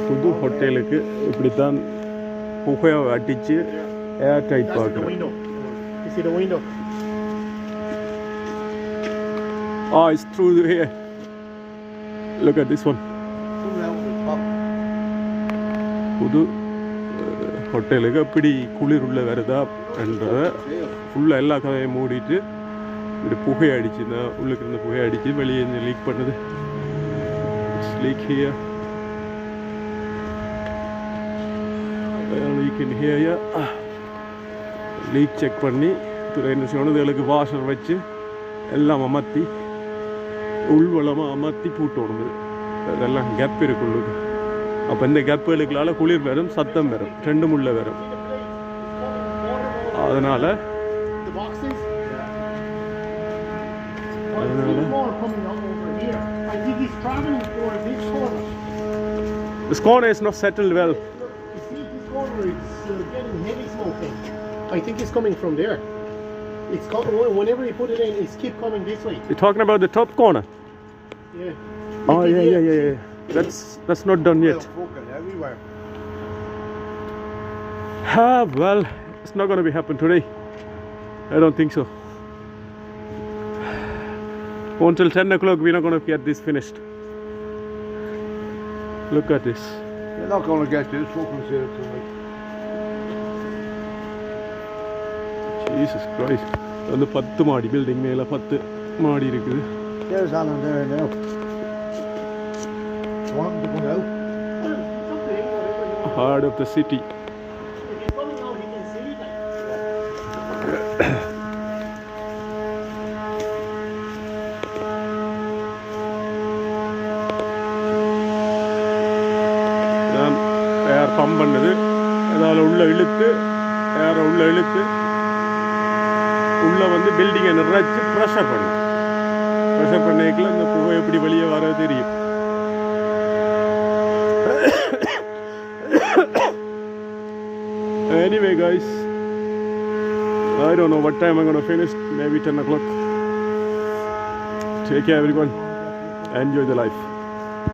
புது ஹோட்டலுக்கு இப்படித்தான் புகையை அடித்து ஏர் டைட் பார்க்குறேன். It's through here. Look at this one. புது ஹோட்டலுக்கு எப்படி குளிர் உள்ள வருதா என்றத ஃபுல்லாக எல்லா கதையும் மூடிட்டு இப்படி புகை அடிச்சுன்னா உள்ளுக்கு இருந்த புகை அடித்து வெளியே லீக் பண்ணுது. Leak here. Leak in here. Yeah. Leak check பண்ணி என்ன செய்யணும், இதுகளுக்கு வாஷர் வச்சு எல்லாம் அமர்த்தி உள்வளமாக அமர்த்தி பூட்டணும். இதெல்லாம் கேப் இருக்கு உள்ளுக்கு. அப்போ இந்த கேப்புகளுக்குள்ளால குளிர் வரும், சத்தம் வரும், ரெண்டும் உள்ள வரும். அதனால் this corner is not settled well. You see, this corner is getting heavy smoking. I think it's coming from there. It's whenever you put it in, it's keep coming this way. You're talking about the top corner? Yeah. Oh yeah. That's not done yet. Everywhere. Well, it's not going to be happen today. I don't think so. Until 10 o'clock, we're not going to get this finished. Look at this. You're not going to get this. Focus here tonight. Jesus Christ. அந்த 10 மாடி building மேல 10 மாடி இருக்குது. There's Alan there now. Want to go out? Heart of the city. If he's coming out, he can see that. Air pump பண்ணது அதால் உள்ள இழுத்து ஏரை உள்ள இழுத்து உள்ளே வந்து பில்டிங்கை நிறைச்சி ப்ரெஷர் பண்ணிக்கல இந்த புகை எப்படி வெளியே வர தெரியும். Anyway guys, I don't know what time I'm going to finish, maybe 10 o'clock. Take care everyone, enjoy the life.